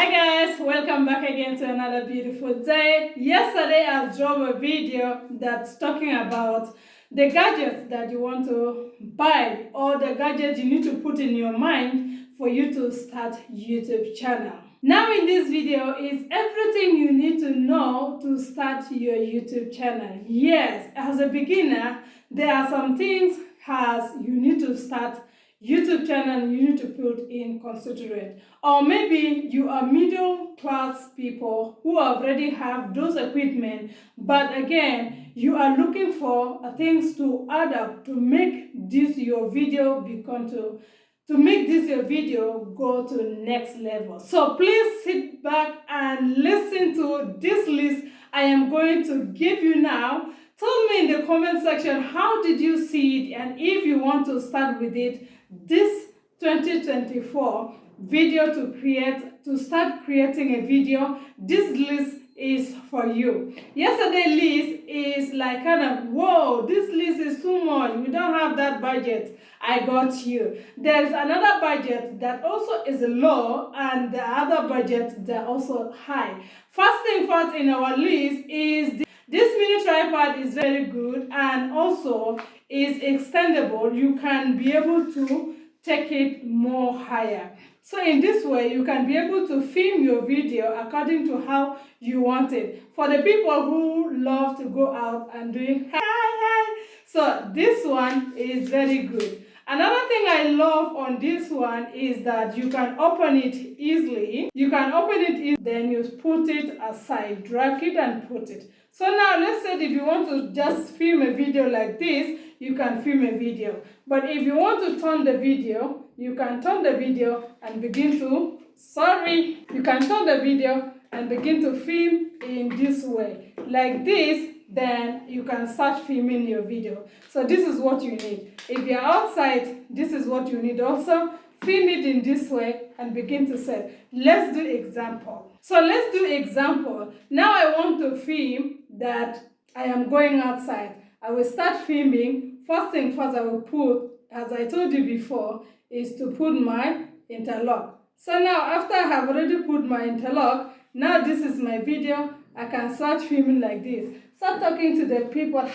Hi guys, welcome back again to another beautiful day. Yesterday I dropped a video that's talking about the gadgets that you want to buy or the gadgets you need to put in your mind for you to start YouTube channel. Now in this video is everything you need to know to start your YouTube channel. Yes, as a beginner, there are some things as you need to start YouTube channel you need to put in considerate. Or maybe you are middle class people who already have those equipment, but again you are looking for things to add up to make this your video become to make this your video go to next level. So please sit back and listen to this list I am going to give you now. Tell me in the comment section how did you see it, and if you want to start with it this 2024 video to start creating a video, this list is for you. Yesterday list is like kind of, whoa, this list is too much, we don't have that budget. I got you. There's another budget that also is low and the other budget that also high. First thing first in our list is this mini tripod is very good and also is extendable. You can be able to take it more higher. So in this way, you can be able to film your video according to how you want it. For the people who love to go out and doing hi, so this one is very good. Another thing I love on this one is that you can open it easily. You can open it easily, then you put it aside, drag it and put it. So now let's say if you want to just film a video like this, you can film a video. But if you want to turn the video, you can turn the video and begin to, you can turn the video and begin to film in this way. Like this, then you can start filming your video. So this is what you need. If you're outside, this is what you need also. Film it in this way and begin to set. Let's do example. So let's do example. Now I want to film that I am going outside. I will start filming. First thing first I will put, as I told you before, is to put my interlock. So now after I have already put my interlock, now this is my video. I can start filming like this. Start talking to the people. Hi,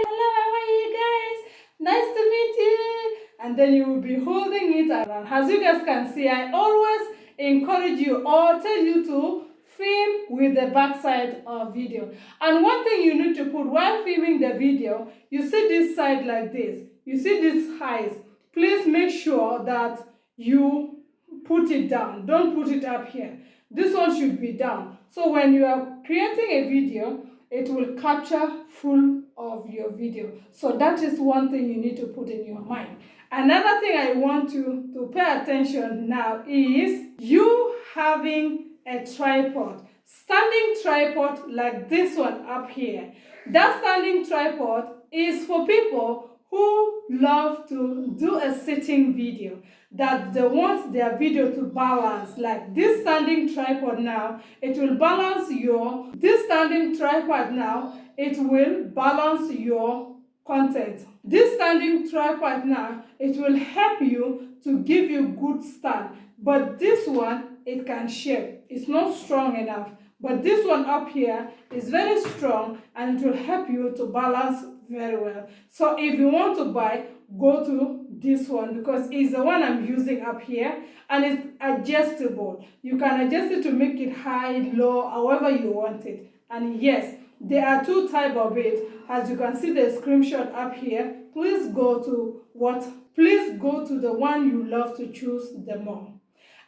hello, how are you guys? Nice to meet you. And then you will be holding it around. As you guys can see, I always encourage you or tell you to film with the back side of video. And one thing you need to put while filming the video, you see this side like this. You see this highs. Please make sure that you put it down. Don't put it up here. This one should be down. So when you are creating a video, it will capture full of your video. So that is one thing you need to put in your mind. Another thing I want you to pay attention now is you having a tripod. Standing tripod like this one up here. That standing tripod is for people who love to do a sitting video, that they want their video to balance. Like this standing tripod now, it will balance this standing tripod now, it will balance your content. This standing tripod now, it will help you to give you good stand. But this one, it can shake. It's not strong enough. But this one up here is very strong and it will help you to balance very well. So if you want to buy, go to this one because it's the one I'm using up here and it's adjustable. You can adjust it to make it high, low, however you want it. And yes, there are two types of it. As you can see the screenshot up here, please go to the one you love to choose the more.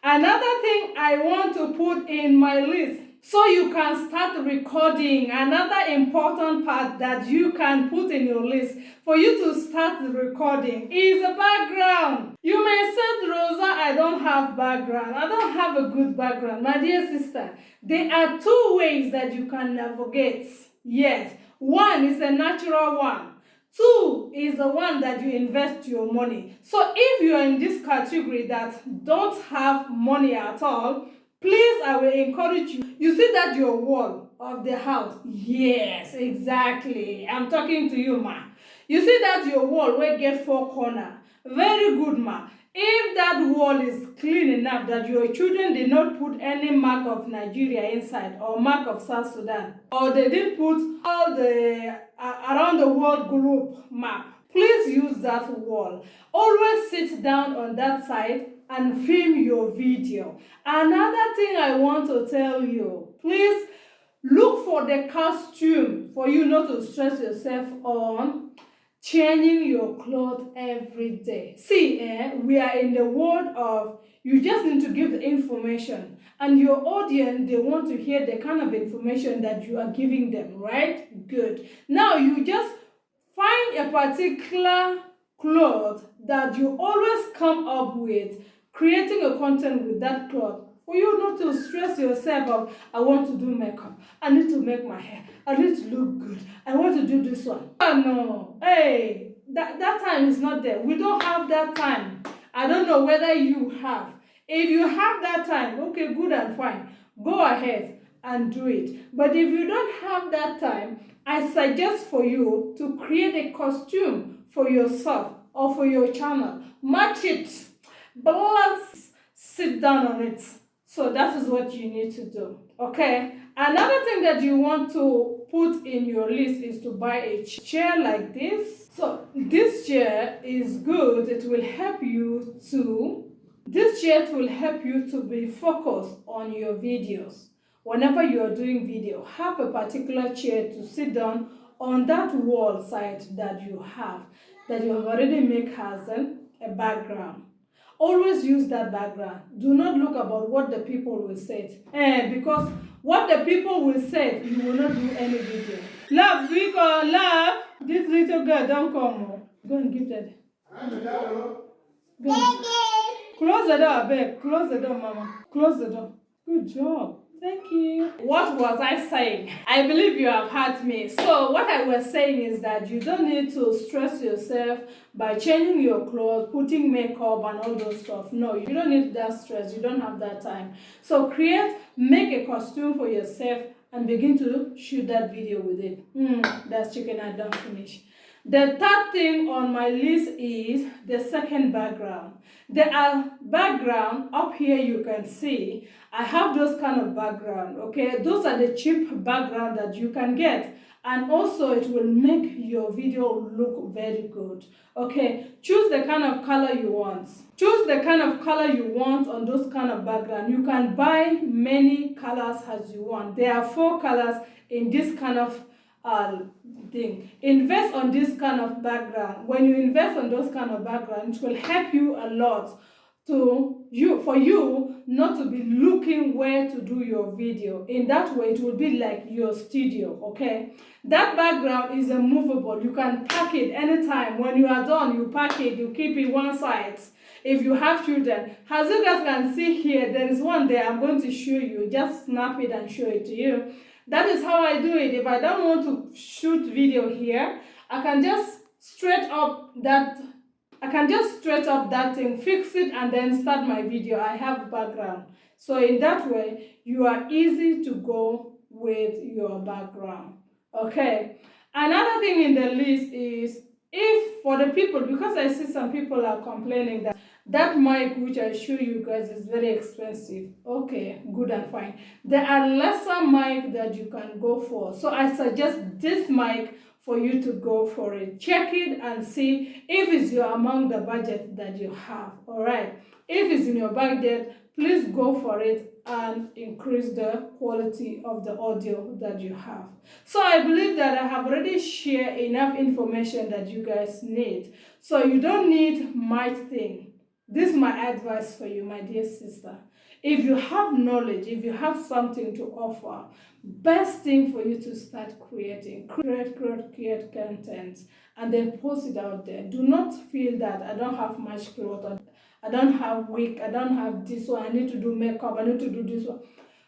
Another thing I want to put in my list so you can start recording, another important part that you can put in your list for you to start recording is a background. You may say, Rosa, I don't have background. I don't have a good background. My dear sister, there are two ways that you can navigate. Yes, one is a natural one. Two is the one that you invest your money. So if you are in this category that don't have money at all, please, I will encourage you. You see that your wall of the house? Yes, exactly. I'm talking to you, ma. You see that your wall will get four corners. Very good, ma. If that wall is clean enough that your children did not put any mark of Nigeria inside or mark of South Sudan, or they didn't put all the around the world globe map, please use that wall. Always sit down on that side and film your video. Another thing I want to tell you, please look for the costume for you not to stress yourself on changing your clothes every day. See, we are in the world of you just need to give the information, and your audience, they want to hear the kind of information that you are giving them, right? Good. Now you just find a particular cloth that you always come up with, creating a content with that cloth. For you not to stress yourself of, I want to do makeup, I need to make my hair, I need to look good, I want to do this one. Oh no, hey, that time is not there. We don't have that time. I don't know whether you have. If you have that time, okay, good and fine. Go ahead and do it. But if you don't have that time, I suggest for you to create a costume for yourself or for your channel. Match it. But sit down on it. So that is what you need to do, okay? Another thing that you want to put in your list is to buy a chair like this. So this chair is good. It will help you to, this chair will help you to be focused on your videos. Whenever you are doing video, have a particular chair to sit down on that wall side that you have already made as a background. Always use that background. Do not look about what the people will say. Because what the people will say, you will not do any video. Love, because love, this little girl don't come. Go and give that. Go. Close the door, babe. Close the door, mama. Close the door. Good job. Thank you. What was I saying? I believe you have heard me. So what I was saying is that you don't need to stress yourself by changing your clothes, putting makeup and all those stuff. No, you don't need that stress. You don't have that time. So make a costume for yourself and begin to shoot that video with it. That's chicken I don't finish. The third thing on my list is the second background. The background up here you can see, I have those kind of background, okay? Those are the cheap background that you can get. And also it will make your video look very good, okay? Choose the kind of color you want. Choose the kind of color you want on those kind of background. You can buy many colors as you want. There are 4 colors in this kind of thing. Invest on this kind of background. When you invest on those kind of background, it will help you a lot for you not to be looking where to do your video. In that way, it will be like your studio, okay? That background is movable. You can pack it anytime. When you are done, you pack it, you keep it one side. If you have children, as you guys can see here, there is one there. I'm going to show you. Just snap it and show it to you. That is how I do it. If I don't want to shoot video here, I can just straight up that thing, fix it, and then start my video. I have background. So in that way, you are easy to go with your background. Okay. Another thing in the list is, if for the people, because I see some people are complaining that mic which I show you guys is very expensive. Okay, good and fine. There are lesser mic that you can go for. So I suggest this mic for you to go for it. Check it and see if it's among the budget that you have. All right. If it's in your budget, please go for it and increase the quality of the audio that you have. So I believe that I have already shared enough information that you guys need. So you don't need much thing. This is my advice for you, my dear sister. If you have knowledge, if you have something to offer, best thing for you to start creating. Create content and then post it out there. Do not feel that I don't have much clothes, I don't have wig, I don't have this one, I need to do makeup, I need to do this one.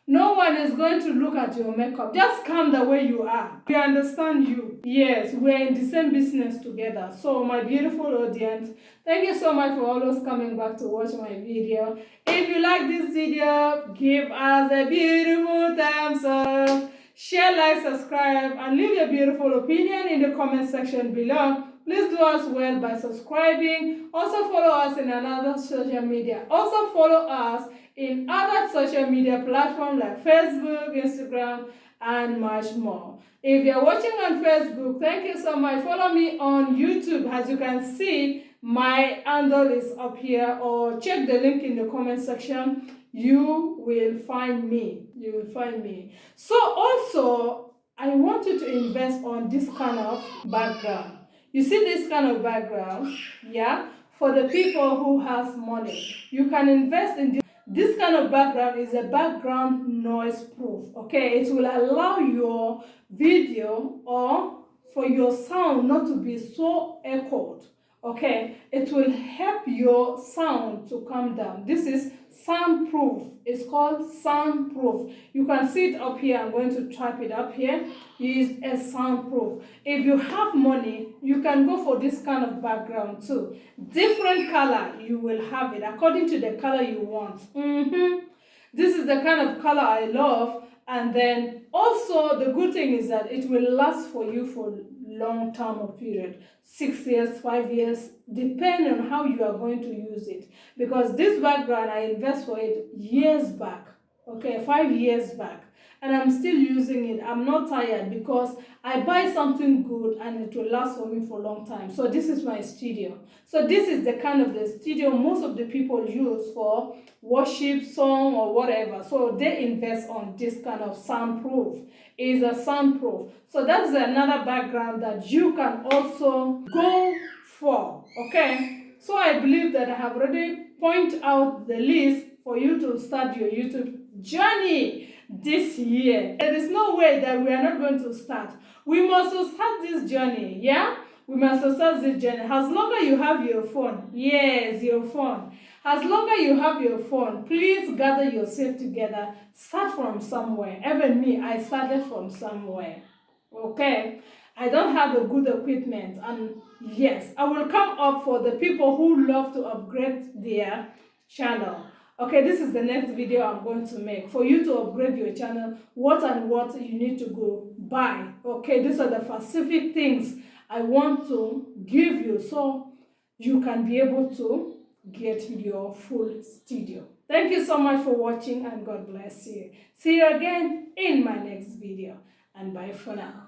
No one is going to look at your makeup. Just come the way you are. We understand you. Yes, we're in the same business together. So my beautiful audience, thank you so much for always coming back to watch my video. If you like this video, give us a beautiful thumbs up. Share, like, subscribe, and leave your beautiful opinion in the comment section below. please do us well by subscribing. Also follow us in another social media. Also follow us in other social media platforms like Facebook, Instagram, and much more. If you're watching on Facebook, thank you so much. Follow me on YouTube. As you can see, my handle is up here, or check the link in the comment section. You will find me. You will find me. So also, I want you to invest on this kind of background. You see this kind of background, yeah? For the people who has money, you can invest in this. This kind of background is a background noise proof, okay? It will allow your video or for your sound not to be so echoed, okay? It will help your sound to come down. This is soundproof. It's called soundproof. You can see it up here. I'm going to type it up here. Is a soundproof. If you have money, you can go for this kind of background too. Different color, you will have it according to the color you want. This is the kind of color I love. And then also the good thing is that it will last for you for long term or period, 6 years, 5 years, depending on how you are going to use it. Because this background, I invest for it years back, okay, 5 years back, and I'm still using it. I'm not tired because I buy something good and it will last for me for a long time. So this is my studio. So this is the kind of the studio most of the people use for worship, song, or whatever. So they invest on this kind of soundproof. Is a soundproof. So that's another background that you can also go for, okay? So I believe that I have already pointed out the list for you to start your YouTube journey this year. There is no way that we are not going to start. We must start this journey, yeah? We must start this journey. As long as you have your phone, yes, your phone. As long as you have your phone, please gather yourself together. Start from somewhere. Even me, I started from somewhere, okay? I don't have a good equipment, and yes, I will come up for the people who love to upgrade their channel. Okay, this is the next video I'm going to make. For you to upgrade your channel, what you need to go buy. Okay, these are the specific things I want to give you so you can be able to get your full studio. Thank you so much for watching, and God bless you. See you again in my next video, and bye for now.